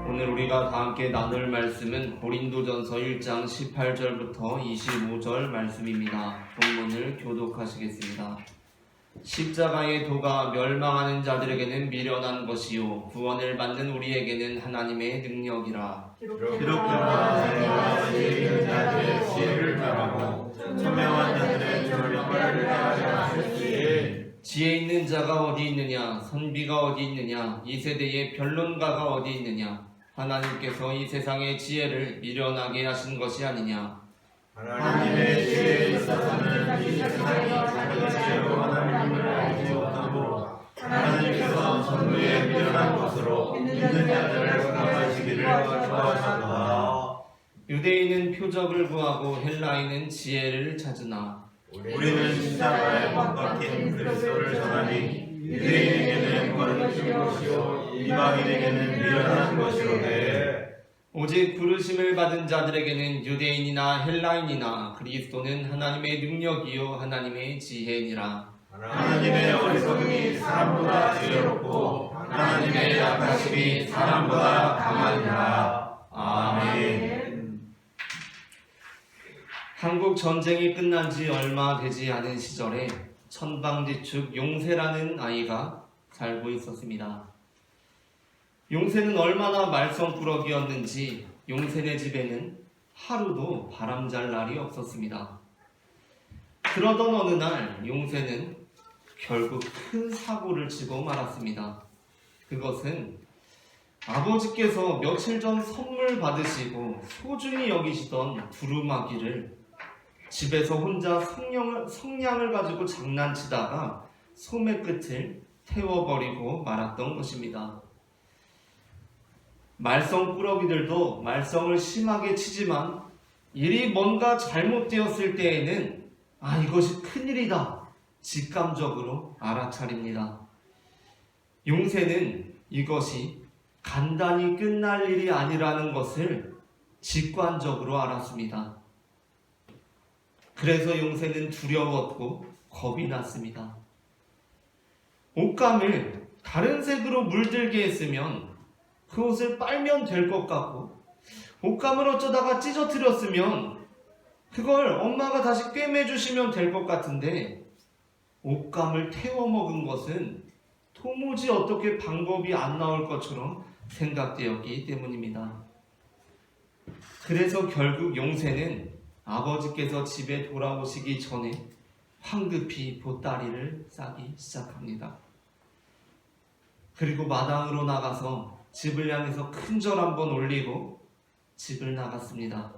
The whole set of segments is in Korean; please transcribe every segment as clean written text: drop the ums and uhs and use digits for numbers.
오늘 우리가 다 함께 나눌 말씀은 고린도전서 1장 18절부터 25절 말씀입니다. 본문을 교독하시겠습니다. 십자가의 도가 멸망하는 자들에게는 미련한 것이요 구원을 받는 우리에게는 하나님의 능력이라. 기독교와 내가 지혜 있는 자들의 지혜를 멸하고 천명한 자들의 절망을 하셨으니 지혜 있는 자가 어디 있느냐, 선비가 어디 있느냐, 이 세대의 변론가가 어디 있느냐. 하나님께서 이 세상의 지혜를 미련하게 하신 것이 아니냐. 하나님의 지혜에 있어서는 이 세상이 자기 지혜로 하나님을 알지 못하므로 하나님께서 선비의 미련한 것으로 믿는 자들을 생각하시기를 좋아하셨도다. 유대인은 표적을 구하고 헬라인은 지혜를 찾으나 우리는 십자가에 못 박힌 그리스도를 전하니 유대인에게는 거룩한 것이요 이방인에게는 미련한 것이로되 오직 부르심을 받은 자들에게는 유대인이나 헬라인이나 그리스도는 하나님의 능력이요 하나님의 지혜니라. 하나님의 어리석음이 사람보다 지혜롭고 하나님의 약하심이 사람보다 강하니라. 아멘. 한국 전쟁이 끝난 지 얼마 되지 않은 시절에 천방지축 용세라는 아이가 살고 있었습니다. 용세는 얼마나 말썽꾸러기였는지 용세네 집에는 하루도 바람 잘 날이 없었습니다. 그러던 어느 날 용세는 결국 큰 사고를 치고 말았습니다. 그것은 아버지께서 며칠 전 선물 받으시고 소중히 여기시던 두루마기를 집에서 혼자 성냥을 가지고 장난치다가 소매 끝을 태워버리고 말았던 것입니다. 말썽꾸러기들도 말썽을 심하게 치지만 일이 뭔가 잘못되었을 때에는 이것이 큰일이다 직감적으로 알아차립니다. 용세는 이것이 간단히 끝날 일이 아니라는 것을 직관적으로 알았습니다. 그래서 용세는 두려웠고 겁이 났습니다. 옷감을 다른 색으로 물들게 했으면 그 옷을 빨면 될 것 같고, 옷감을 어쩌다가 찢어뜨렸으면 그걸 엄마가 다시 꿰매주시면 될 것 같은데, 옷감을 태워 먹은 것은 도무지 어떻게 방법이 안 나올 것처럼 생각되었기 때문입니다. 그래서 결국 용세는 아버지께서 집에 돌아오시기 전에 황급히 보따리를 싸기 시작합니다. 그리고 마당으로 나가서 집을 향해서 큰 절 한번 올리고 집을 나갔습니다.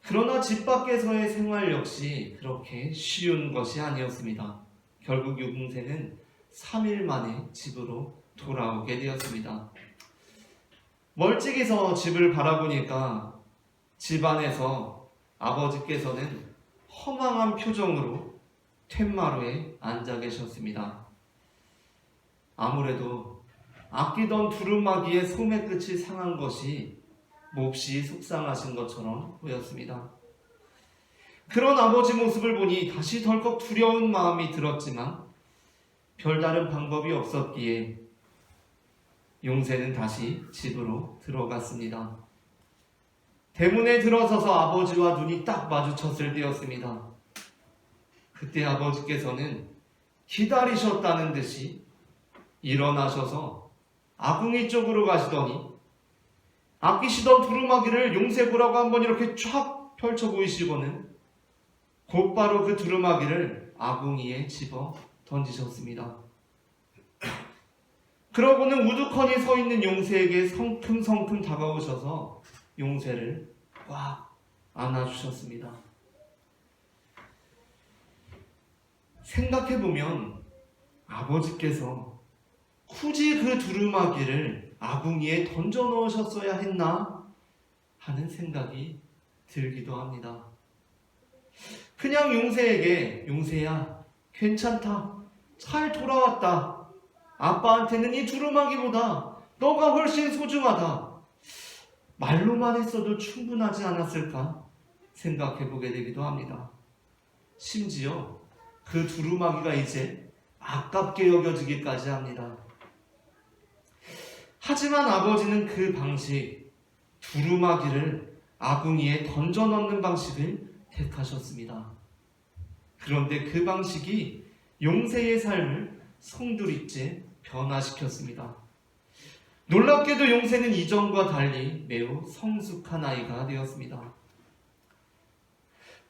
그러나 집 밖에서의 생활 역시 그렇게 쉬운 것이 아니었습니다. 결국 용세는 3일 만에 집으로 돌아오게 되었습니다. 멀찍이서 집을 바라보니까 집 안에서 아버지께서는 허망한 표정으로 툇마루에 앉아 계셨습니다. 아무래도 아끼던 두루마기의 소매 끝이 상한 것이 몹시 속상하신 것처럼 보였습니다. 그런 아버지 모습을 보니 다시 덜컥 두려운 마음이 들었지만 별다른 방법이 없었기에 용세는 다시 집으로 들어갔습니다. 대문에 들어서서 아버지와 눈이 딱 마주쳤을 때였습니다. 그때 아버지께서는 기다리셨다는 듯이 일어나셔서 아궁이 쪽으로 가시더니 아끼시던 두루마기를 용세 보라고 한번 이렇게 쫙 펼쳐 보이시고는 곧바로 그 두루마기를 아궁이에 집어 던지셨습니다. 그러고는 우두커니 서 있는 용세에게 성큼성큼 다가오셔서 용세를 꽉 안아주셨습니다. 생각해보면 아버지께서 굳이 그 두루마기를 아궁이에 던져 넣으셨어야 했나 하는 생각이 들기도 합니다. 그냥 용세에게 용세야 괜찮다 잘 돌아왔다 아빠한테는 이 두루마기보다 너가 훨씬 소중하다 말로만 했어도 충분하지 않았을까 생각해보게 되기도 합니다. 심지어 그 두루마기가 이제 아깝게 여겨지기까지 합니다. 하지만 아버지는 그 방식, 두루마기를 아궁이에 던져 넣는 방식을 택하셨습니다. 그런데 그 방식이 용세의 삶을 송두리째 변화시켰습니다. 놀랍게도 용세는 이전과 달리 매우 성숙한 아이가 되었습니다.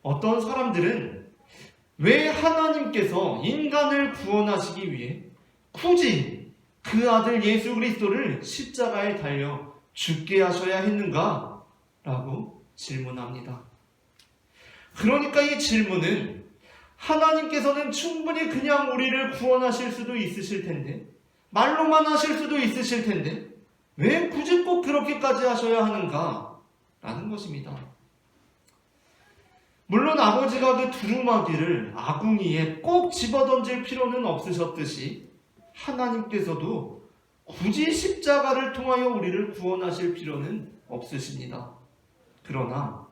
어떤 사람들은 왜 하나님께서 인간을 구원하시기 위해 굳이 그 아들 예수 그리스도를 십자가에 달려 죽게 하셔야 했는가? 라고 질문합니다. 그러니까 이 질문은 하나님께서는 충분히 그냥 우리를 구원하실 수도 있으실 텐데, 말로만 하실 수도 있으실 텐데 왜 굳이 꼭 그렇게까지 하셔야 하는가? 라는 것입니다. 물론 아버지가 그 두루마기를 아궁이에 꼭 집어던질 필요는 없으셨듯이 하나님께서도 굳이 십자가를 통하여 우리를 구원하실 필요는 없으십니다. 그러나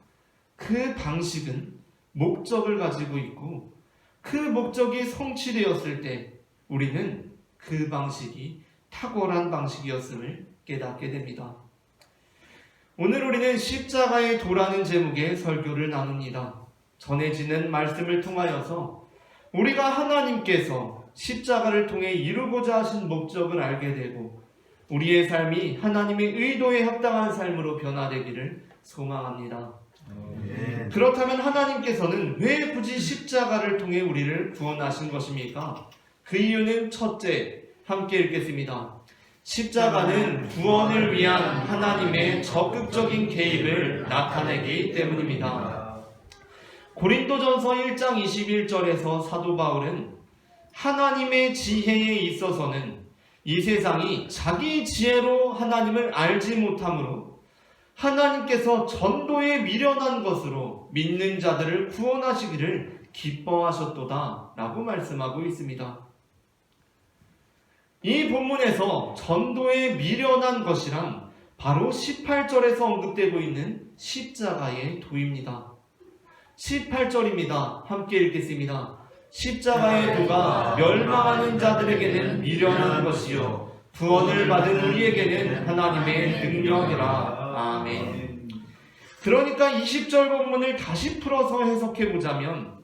그 방식은 목적을 가지고 있고 그 목적이 성취되었을 때 우리는 그 방식이 탁월한 방식이었음을 깨닫게 됩니다. 오늘 우리는 십자가의 도라는 제목의 설교를 나눕니다. 전해지는 말씀을 통하여서 우리가 하나님께서 십자가를 통해 이루고자 하신 목적을 알게 되고 우리의 삶이 하나님의 의도에 합당한 삶으로 변화되기를 소망합니다. 그렇다면 하나님께서는 왜 굳이 십자가를 통해 우리를 구원하신 것입니까? 그 이유는 첫째, 함께 읽겠습니다. 십자가는 구원을 위한 하나님의 적극적인 개입을 나타내기 때문입니다. 고린도전서 1장 21절에서 사도 바울은 하나님의 지혜에 있어서는 이 세상이 자기 지혜로 하나님을 알지 못하므로 하나님께서 전도에 미련한 것으로 믿는 자들을 구원하시기를 기뻐하셨도다 라고 말씀하고 있습니다. 이 본문에서 전도에 미련한 것이란 바로 18절에서 언급되고 있는 십자가의 도입니다. 18절입니다. 함께 읽겠습니다. 십자가의 도가 멸망하는 자들에게는 미련한 것이요 구원을 받은 우리에게는 하나님의 능력이라. 아멘. 그러니까 20절 본문을 다시 풀어서 해석해보자면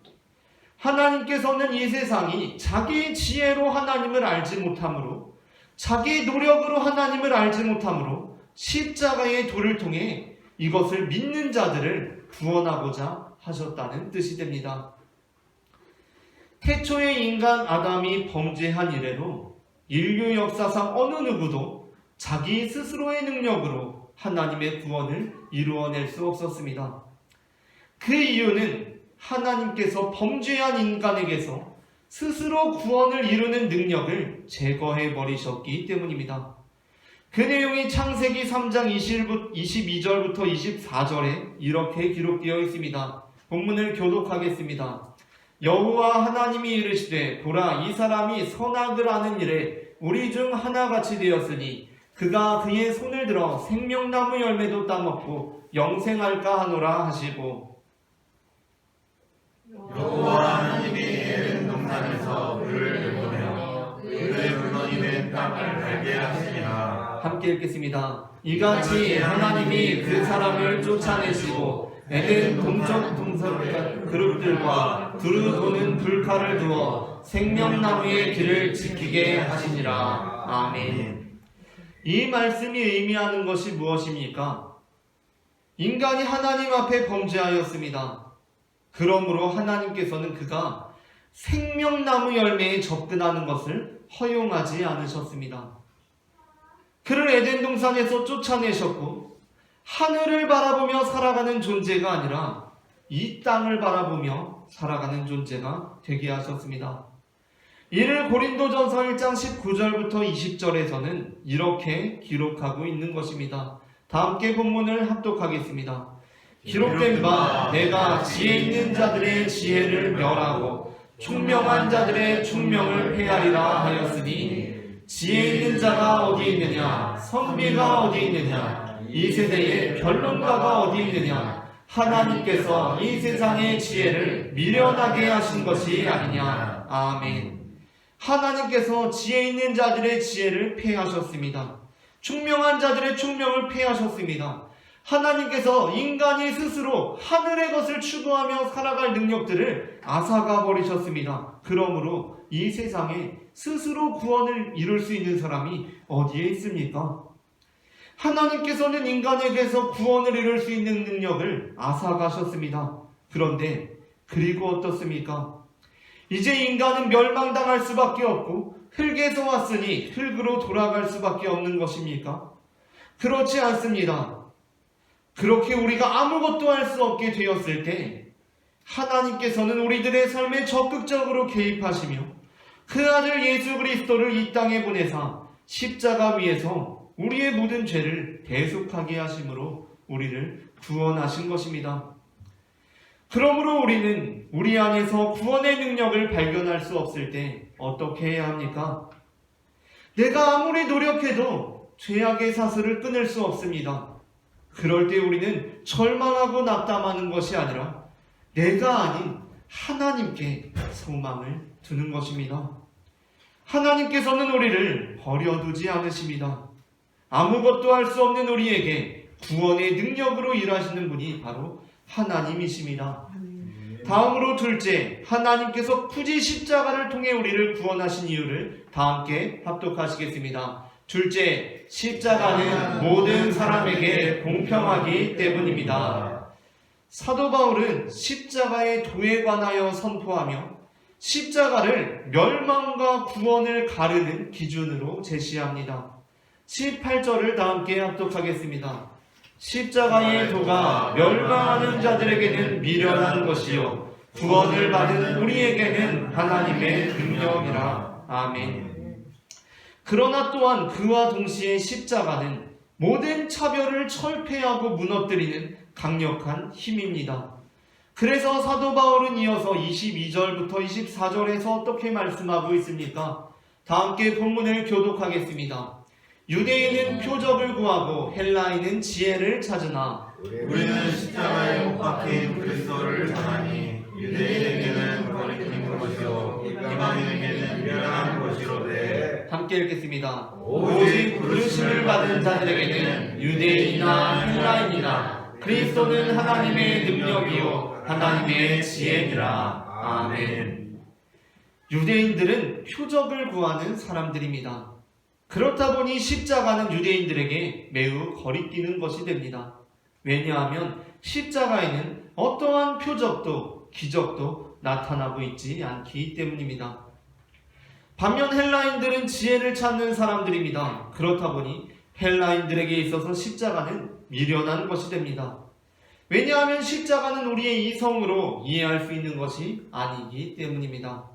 하나님께서는 이 세상이 자기 지혜로 하나님을 알지 못하므로 자기 노력으로 하나님을 알지 못하므로 십자가의 도를 통해 이것을 믿는 자들을 구원하고자 하셨다는 뜻이 됩니다. 태초의 인간 아담이 범죄한 이래로 인류 역사상 어느 누구도 자기 스스로의 능력으로 하나님의 구원을 이루어낼 수 없었습니다. 그 이유는 하나님께서 범죄한 인간에게서 스스로 구원을 이루는 능력을 제거해 버리셨기 때문입니다. 그 내용이 창세기 3장 22절부터 24절에 이렇게 기록되어 있습니다. 본문을 교독하겠습니다. 여호와 하나님이 이르시되 보라 이 사람이 선악을 아는 일에 우리 중 하나같이 되었으니 그가 그의 손을 들어 생명나무 열매도 따먹고 영생할까 하노라 하시고 여호와 하나님이 에덴 동산에서 그를 내보내어 그의 근원이 된 땅을 갈게 하시니라. 함께 읽겠습니다. 이같이 하나님이 그 사람을 쫓아내시고 에덴 동쪽 동산 그룹들과 두루 도는 불칼을 두어 생명나무의 길을 지키게 하시니라. 아멘. 이 말씀이 의미하는 것이 무엇입니까? 인간이 하나님 앞에 범죄하였습니다. 그러므로 하나님께서는 그가 생명나무 열매에 접근하는 것을 허용하지 않으셨습니다. 그를 에덴 동산에서 쫓아내셨고 하늘을 바라보며 살아가는 존재가 아니라 이 땅을 바라보며 살아가는 존재가 되게 하셨습니다. 이를 고린도전서 1장 19절부터 20절에서는 이렇게 기록하고 있는 것입니다. 다 함께 본문을 합독하겠습니다. 기록된 바 내가 지혜 있는 자들의 지혜를 멸하고 총명한 자들의 총명을 폐하리라 하였으니 지혜 있는 자가 어디 있느냐 선비가 어디 있느냐 이 세대에 변론가가 어디 있느냐 하나님께서 이 세상의 지혜를 미련하게 하신 것이 아니냐. 아멘. 하나님께서 지혜 있는 자들의 지혜를 폐하셨습니다. 총명한 자들의 총명을 폐하셨습니다. 하나님께서 인간이 스스로 하늘의 것을 추구하며 살아갈 능력들을 앗아가 버리셨습니다. 그러므로 이 세상에 스스로 구원을 이룰 수 있는 사람이 어디에 있습니까? 하나님께서는 인간에게서 구원을 이룰 수 있는 능력을 앗아가셨습니다. 그런데 그리고 어떻습니까? 이제 인간은 멸망당할 수밖에 없고 흙에서 왔으니 흙으로 돌아갈 수밖에 없는 것입니까? 그렇지 않습니다. 그렇게 우리가 아무것도 할 수 없게 되었을 때 하나님께서는 우리들의 삶에 적극적으로 개입하시며 그 아들 예수 그리스도를 이 땅에 보내사 십자가 위에서 우리의 모든 죄를 대속하게 하심으로 우리를 구원하신 것입니다. 그러므로 우리는 우리 안에서 구원의 능력을 발견할 수 없을 때 어떻게 해야 합니까? 내가 아무리 노력해도 죄악의 사슬을 끊을 수 없습니다. 그럴 때 우리는 절망하고 낙담하는 것이 아니라 내가 아닌 하나님께 소망을 두는 것입니다. 하나님께서는 우리를 버려두지 않으십니다. 아무것도 할 수 없는 우리에게 구원의 능력으로 일하시는 분이 바로 하나님이십니다. 다음으로 둘째, 하나님께서 굳이 십자가를 통해 우리를 구원하신 이유를 다 함께 합독하시겠습니다. 둘째, 십자가는 모든 사람에게 공평하기 때문입니다. 사도 바울은 십자가의 도에 관하여 선포하며 십자가를 멸망과 구원을 가르는 기준으로 제시합니다. 18절을 다 함께 합독하겠습니다. 십자가의 도가 멸망하는 자들에게는 미련한 것이요 구원을 받은 우리에게는 하나님의 능력이라. 아멘. 그러나 또한 그와 동시에 십자가는 모든 차별을 철폐하고 무너뜨리는 강력한 힘입니다. 그래서 사도 바울은 이어서 22절부터 24절에서 어떻게 말씀하고 있습니까? 다 함께 본문을 교독하겠습니다. 유대인은 표적을 구하고 헬라인은 지혜를 찾으나 우리는 십자가에 못 박힌 그리스도를 전하니 유대인에게는 거리끼는 것이요 이방인에게는 미련한 것이로되. 함께 읽겠습니다. 오직 부르심을 받은 자들에게는 유대인이나 헬라인이나 그리스도는 하나님의 능력이요 하나님의 지혜니라. 아멘. 유대인들은 표적을 구하는 사람들입니다. 그렇다 보니 십자가는 유대인들에게 매우 거리끼는 것이 됩니다. 왜냐하면 십자가에는 어떠한 표적도 기적도 나타나고 있지 않기 때문입니다. 반면 헬라인들은 지혜를 찾는 사람들입니다. 그렇다 보니 헬라인들에게 있어서 십자가는 미련한 것이 됩니다. 왜냐하면 십자가는 우리의 이성으로 이해할 수 있는 것이 아니기 때문입니다.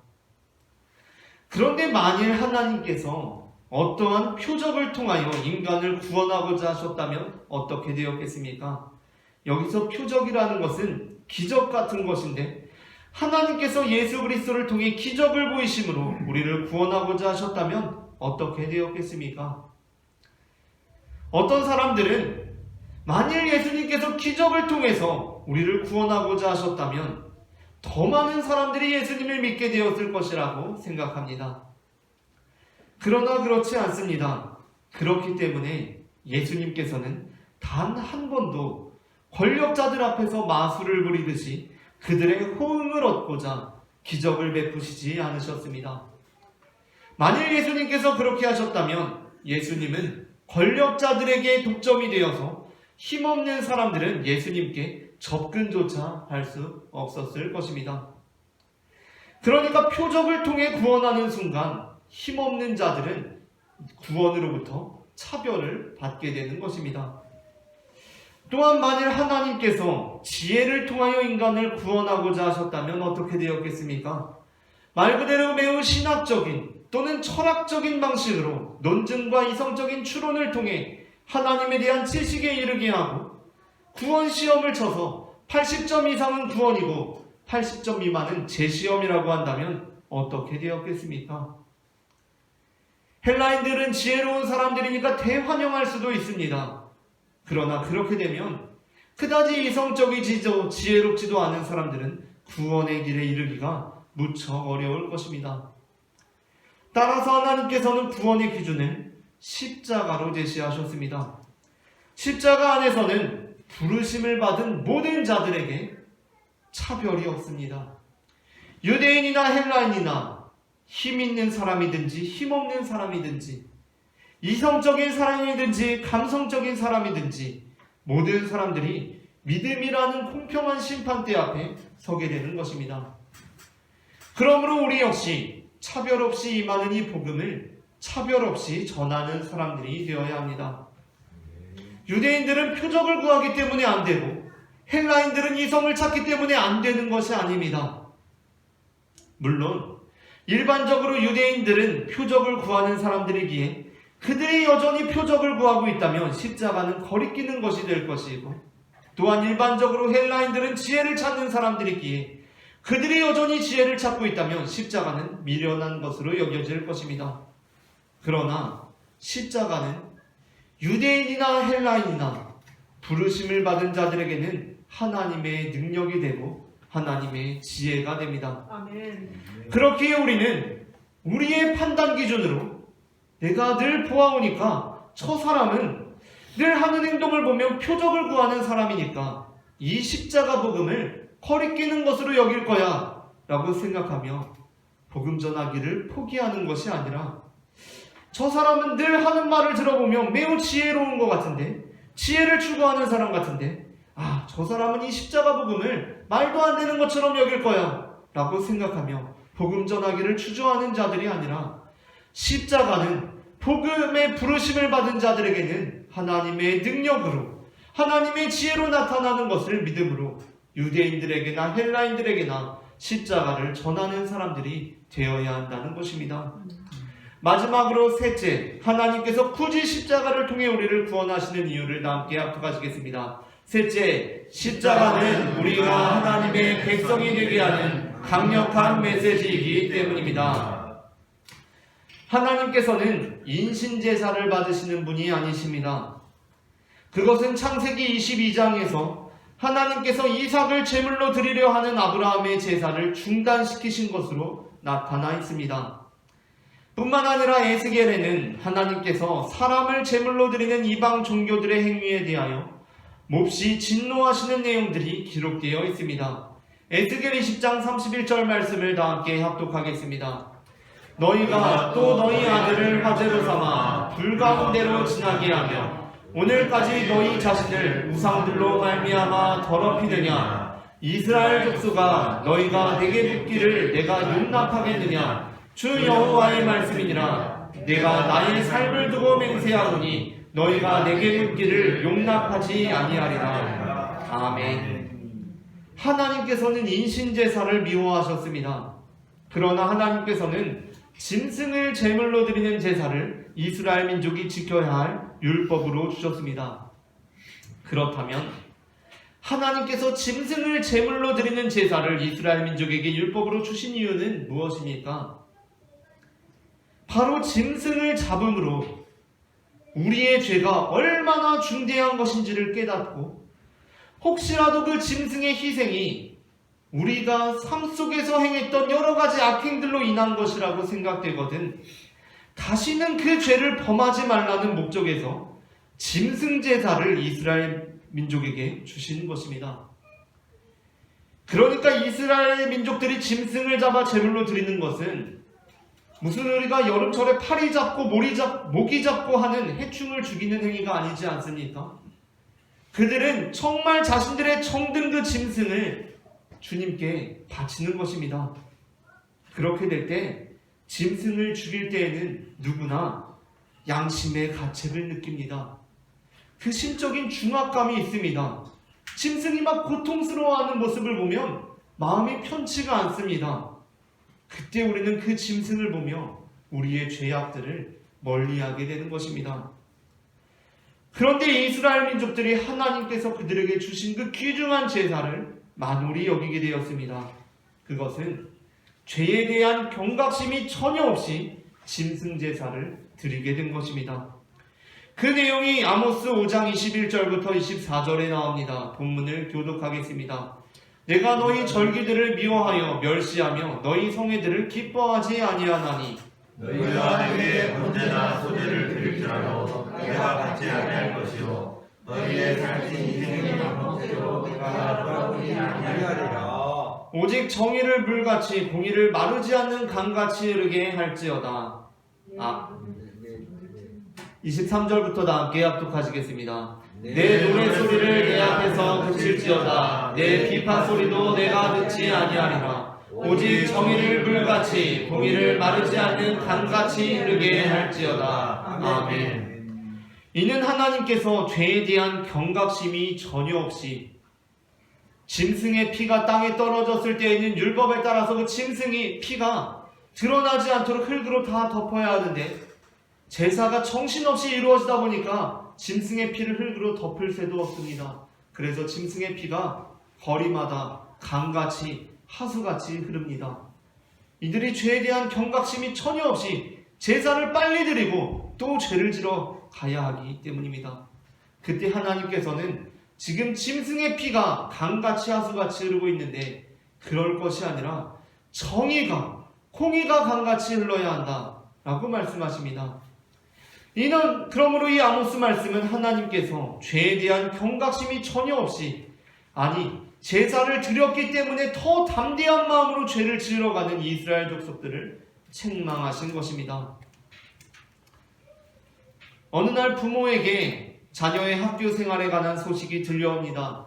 그런데 만일 하나님께서 어떠한 표적을 통하여 인간을 구원하고자 하셨다면 어떻게 되었겠습니까? 여기서 표적이라는 것은 기적 같은 것인데 하나님께서 예수 그리스도를 통해 기적을 보이심으로 우리를 구원하고자 하셨다면 어떻게 되었겠습니까? 어떤 사람들은 만일 예수님께서 기적을 통해서 우리를 구원하고자 하셨다면 더 많은 사람들이 예수님을 믿게 되었을 것이라고 생각합니다. 그러나 그렇지 않습니다. 그렇기 때문에 예수님께서는 단 한 번도 권력자들 앞에서 마술을 부리듯이 그들의 호응을 얻고자 기적을 베푸시지 않으셨습니다. 만일 예수님께서 그렇게 하셨다면 예수님은 권력자들에게 독점이 되어서 힘없는 사람들은 예수님께 접근조차 할 수 없었을 것입니다. 그러니까 표적을 통해 구원하는 순간 힘없는 자들은 구원으로부터 차별을 받게 되는 것입니다. 또한 만일 하나님께서 지혜를 통하여 인간을 구원하고자 하셨다면 어떻게 되었겠습니까? 말 그대로 매우 신학적인 또는 철학적인 방식으로 논증과 이성적인 추론을 통해 하나님에 대한 지식에 이르게 하고 구원 시험을 쳐서 80점 이상은 구원이고 80점 미만은 재시험이라고 한다면 어떻게 되었겠습니까? 헬라인들은 지혜로운 사람들이니까 대환영할 수도 있습니다. 그러나 그렇게 되면 그다지 이성적이지도 지혜롭지도 않은 사람들은 구원의 길에 이르기가 무척 어려울 것입니다. 따라서 하나님께서는 구원의 기준을 십자가로 제시하셨습니다. 십자가 안에서는 부르심을 받은 모든 자들에게 차별이 없습니다. 유대인이나 헬라인이나 힘 있는 사람이든지 힘없는 사람이든지 이성적인 사람이든지 감성적인 사람이든지 모든 사람들이 믿음이라는 공평한 심판대 앞에 서게 되는 것입니다. 그러므로 우리 역시 차별 없이 임하는 이 복음을 차별 없이 전하는 사람들이 되어야 합니다. 유대인들은 표적을 구하기 때문에 안 되고 헬라인들은 이성을 찾기 때문에 안 되는 것이 아닙니다. 물론 일반적으로 유대인들은 표적을 구하는 사람들이기에 그들이 여전히 표적을 구하고 있다면 십자가는 거리끼는 것이 될 것이고, 또한 일반적으로 헬라인들은 지혜를 찾는 사람들이기에 그들이 여전히 지혜를 찾고 있다면 십자가는 미련한 것으로 여겨질 것입니다. 그러나 십자가는 유대인이나 헬라인이나 부르심을 받은 자들에게는 하나님의 능력이 되고 하나님의 지혜가 됩니다. 아멘. 그렇기에 우리는 우리의 판단 기준으로 내가 늘 보아오니까 저 사람은 늘 하는 행동을 보면 표적을 구하는 사람이니까 이 십자가 복음을 거리끼는 것으로 여길 거야 라고 생각하며 복음 전하기를 포기하는 것이 아니라, 저 사람은 늘 하는 말을 들어보면 매우 지혜로운 것 같은데, 지혜를 추구하는 사람 같은데, 저 사람은 이 십자가 복음을 말도 안 되는 것처럼 여길 거야 라고 생각하며 복음 전하기를 추조하는 자들이 아니라, 십자가는 복음의 부르심을 받은 자들에게는 하나님의 능력으로 하나님의 지혜로 나타나는 것을 믿음으로 유대인들에게나 헬라인들에게나 십자가를 전하는 사람들이 되어야 한다는 것입니다. 마지막으로 셋째, 하나님께서 굳이 십자가를 통해 우리를 구원하시는 이유를 다 함께 합독하시겠습니다. 셋째, 십자가는 우리가 하나님의 백성이 되게 하는 강력한 메시지이기 때문입니다. 하나님께서는 인신제사를 받으시는 분이 아니십니다. 그것은 창세기 22장에서 하나님께서 이삭을 제물로 드리려 하는 아브라함의 제사를 중단시키신 것으로 나타나 있습니다. 뿐만 아니라 에스겔에는 하나님께서 사람을 제물로 드리는 이방 종교들의 행위에 대하여 몹시 진노하시는 내용들이 기록되어 있습니다. 에스겔 20장 31절 말씀을 다 함께 합독하겠습니다. 너희가 또 너희 아들을 화제로 삼아 불 가운데로 지나게 하며 오늘까지 너희 자신을 우상들로 말미암아 더럽히느냐? 이스라엘 족속아, 너희가 내게 묻기를 내가 용납하겠느냐? 주 여호와의 말씀이니라. 내가 나의 삶을 두고 맹세하노니 너희가 내게 묻기를 용납하지 아니하리라. 아멘. 하나님께서는 인신제사를 미워하셨습니다. 그러나 하나님께서는 짐승을 제물로 드리는 제사를 이스라엘 민족이 지켜야 할 율법으로 주셨습니다. 그렇다면 하나님께서 짐승을 제물로 드리는 제사를 이스라엘 민족에게 율법으로 주신 이유는 무엇입니까? 바로 짐승을 잡음으로 우리의 죄가 얼마나 중대한 것인지를 깨닫고, 혹시라도 그 짐승의 희생이 우리가 삶 속에서 행했던 여러 가지 악행들로 인한 것이라고 생각되거든 다시는 그 죄를 범하지 말라는 목적에서 짐승 제사를 이스라엘 민족에게 주신 것입니다. 그러니까 이스라엘 민족들이 짐승을 잡아 제물로 드리는 것은 무슨 우리가 여름철에 파리 잡고 모기 잡고 하는 해충을 죽이는 행위가 아니지 않습니까? 그들은 정말 자신들의 정든 그 짐승을 주님께 바치는 것입니다. 그렇게 될 때 짐승을 죽일 때에는 누구나 양심의 가책을 느낍니다. 그 심적인 중압감이 있습니다. 짐승이 막 고통스러워하는 모습을 보면 마음이 편치가 않습니다. 그때 우리는 그 짐승을 보며 우리의 죄악들을 멀리하게 되는 것입니다. 그런데 이스라엘 민족들이 하나님께서 그들에게 주신 그 귀중한 제사를 만홀히 여기게 되었습니다. 그것은 죄에 대한 경각심이 전혀 없이 짐승 제사를 드리게 된 것입니다. 그 내용이 아모스 5장 21절부터 24절에 나옵니다. 본문을 교독하겠습니다. 내가 너희 절기들을 미워하여 멸시하며 너희 성회들을 기뻐하지 아니하나니 너희와 내게 번제나 소제를 드릴지라도 내가 받지 아니할 것이요 너희의 살찐 희생의 번제로 내가 돌아보지 아니하리라. 오직 정의를 물같이 공의를 마르지 않는 강같이 흐르게 할지어다. 23절부터 다 함께 합독하시겠습니다. 내 노래소리를 내 앞에서 그칠지어다. 내 비판소리도 내가 듣지 아니하리라. 오직 정의를 물같이 공의를 마르지 않는 강같이 흐르게 할지어다. 아멘. 이는 하나님께서 죄에 대한 경각심이 전혀 없이 짐승의 피가 땅에 떨어졌을 때에는 율법에 따라서 그 짐승이 피가 드러나지 않도록 흙으로 다 덮어야 하는데 제사가 정신없이 이루어지다 보니까 짐승의 피를 흙으로 덮을 새도 없습니다. 그래서 짐승의 피가 거리마다 강같이 하수같이 흐릅니다. 이들이 죄에 대한 경각심이 전혀 없이 제사를 빨리 드리고 또 죄를 지러 가야 하기 때문입니다. 그때 하나님께서는 지금 짐승의 피가 강같이 하수같이 흐르고 있는데 그럴 것이 아니라 정의가 공의가 강같이 흘러야 한다 라고 말씀하십니다. 이는 그러므로 이 아모스 말씀은 하나님께서 죄에 대한 경각심이 전혀 없이 제사를 드렸기 때문에 더 담대한 마음으로 죄를 지으러 가는 이스라엘 족속들을 책망하신 것입니다. 어느 날 부모에게 자녀의 학교 생활에 관한 소식이 들려옵니다.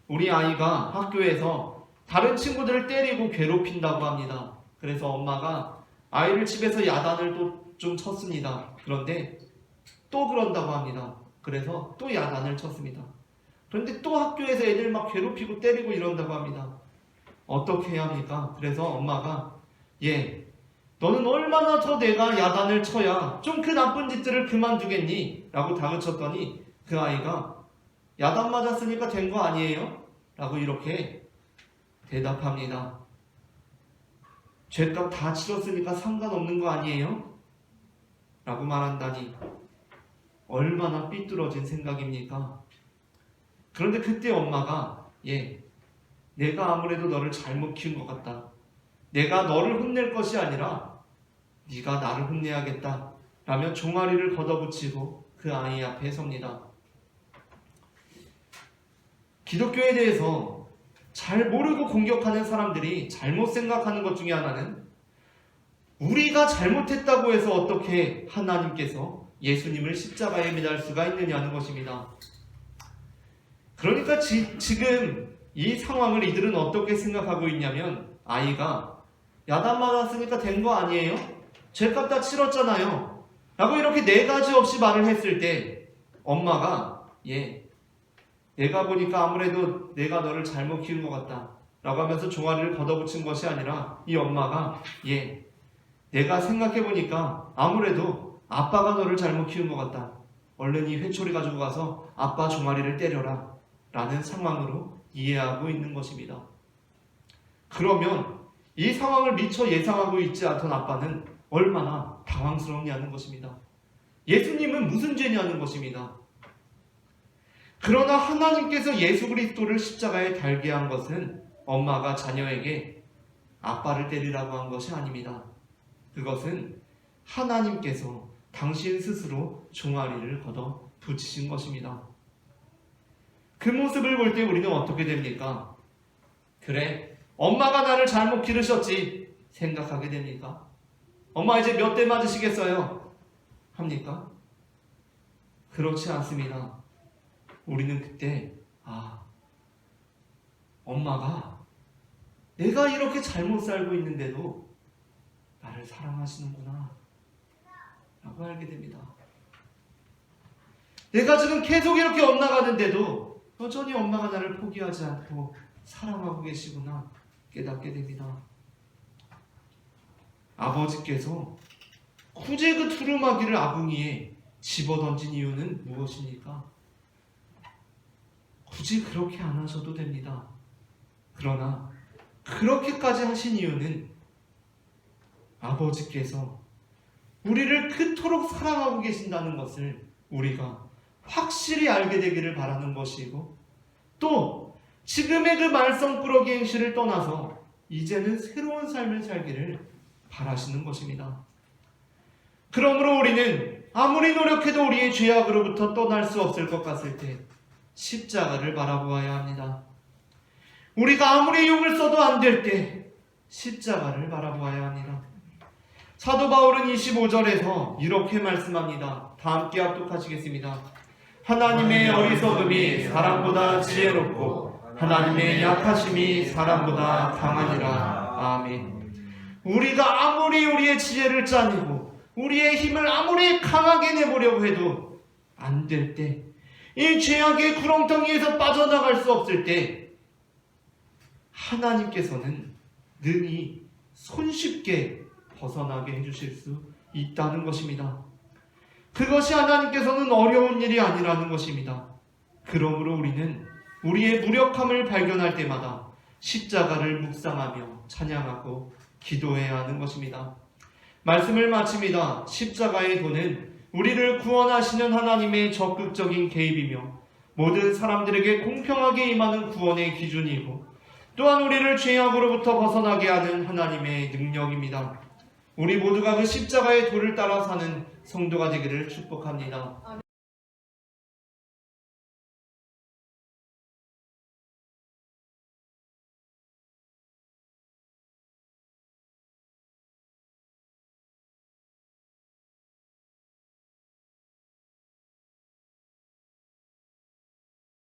우리 아이가 학교에서 다른 친구들을 때리고 괴롭힌다고 합니다. 그래서 엄마가 아이를 집에서 야단을 또 좀 쳤습니다. 그런데 또 그런다고 합니다. 그래서 또 야단을 쳤습니다. 그런데 또 학교에서 애들 막 괴롭히고 때리고 이런다고 합니다. 어떻게 해야 합니까? 그래서 엄마가 너는 얼마나 더 내가 야단을 쳐야 좀 그 나쁜 짓들을 그만두겠니? 라고 다그쳤더니 그 아이가 야단 맞았으니까 된 거 아니에요? 라고 이렇게 대답합니다. 죄값 다 치렀으니까 상관없는 거 아니에요? 라고 말한다니 얼마나 삐뚤어진 생각입니까? 그런데 그때 엄마가 내가 아무래도 너를 잘못 키운 것 같다. 내가 너를 혼낼 것이 아니라 네가 나를 혼내야겠다 라며 종아리를 걷어붙이고 그 아이 앞에 섭니다. 기독교에 대해서 잘 모르고 공격하는 사람들이 잘못 생각하는 것 중에 하나는 우리가 잘못했다고 해서 어떻게 하나님께서 예수님을 십자가에 매달 수가 있느냐는 것입니다. 그러니까 지금 이 상황을 이들은 어떻게 생각하고 있냐면 아이가 야단 맞았으니까 된 거 아니에요? 죄값 다 치렀잖아요. 라고 이렇게 네 가지 없이 말을 했을 때 엄마가 내가 보니까 아무래도 내가 너를 잘못 키운 것 같다 라고 하면서 종아리를 걷어붙인 것이 아니라 이 엄마가 내가 생각해보니까 아무래도 아빠가 너를 잘못 키운 것 같다. 얼른 이 회초리 가지고 가서 아빠 종아리를 때려라 라는 상황으로 이해하고 있는 것입니다. 그러면 이 상황을 미처 예상하고 있지 않던 아빠는 얼마나 당황스럽냐는 것입니다. 예수님은 무슨 죄냐는 것입니다. 그러나 하나님께서 예수 그리스도를 십자가에 달게 한 것은 엄마가 자녀에게 아빠를 때리라고 한 것이 아닙니다. 그것은 하나님께서 당신 스스로 종아리를 걷어 붙이신 것입니다. 그 모습을 볼 때 우리는 어떻게 됩니까? 그래, 엄마가 나를 잘못 기르셨지 생각하게 됩니까? 엄마 이제 몇 대 맞으시겠어요? 합니까? 그렇지 않습니다. 우리는 그때 엄마가 내가 이렇게 잘못 살고 있는데도 나를 사랑하시는구나 라고 알게 됩니다. 내가 지금 계속 이렇게 엇나가는데도 여전히 엄마가 나를 포기하지 않고 사랑하고 계시구나 깨닫게 됩니다. 아버지께서 굳이 그 두루마기를 아궁이에 집어던진 이유는 무엇입니까? 굳이 그렇게 안 하셔도 됩니다. 그러나 그렇게까지 하신 이유는 아버지께서 우리를 그토록 사랑하고 계신다는 것을 우리가 확실히 알게 되기를 바라는 것이고, 또 지금의 그 말썽꾸러기 행실을 떠나서 이제는 새로운 삶을 살기를 바라시는 것입니다. 그러므로 우리는 아무리 노력해도 우리의 죄악으로부터 떠날 수 없을 것 같을 때 십자가를 바라보아야 합니다. 우리가 아무리 용을 써도 안 될 때 십자가를 바라보아야 합니다. 사도 바울은 25절에서 이렇게 말씀합니다. 다 함께 합독하시겠습니다. 하나님의 어리석음이 사람보다 지혜롭고 하나님의 약하심이 사람보다 강하니라. 아멘. 우리가 아무리 우리의 지혜를 짜내고 우리의 힘을 아무리 강하게 내보려고 해도 안 될 때, 이 죄악의 구렁텅이에서 빠져나갈 수 없을 때 하나님께서는 능히 손쉽게 벗어나게 해주실 수 있다는 것입니다. 그것이 하나님께서는 어려운 일이 아니라는 것입니다. 그러므로 우리는 우리의 무력함을 발견할 때마다 십자가를 묵상하며 찬양하고 기도해야 하는 것입니다. 말씀을 마칩니다. 십자가의 도는 우리를 구원하시는 하나님의 적극적인 개입이며 모든 사람들에게 공평하게 임하는 구원의 기준이고 또한 우리를 죄악으로부터 벗어나게 하는 하나님의 능력입니다. 우리 모두가 그 십자가의 도를 따라 사는 성도가 되기를 축복합니다.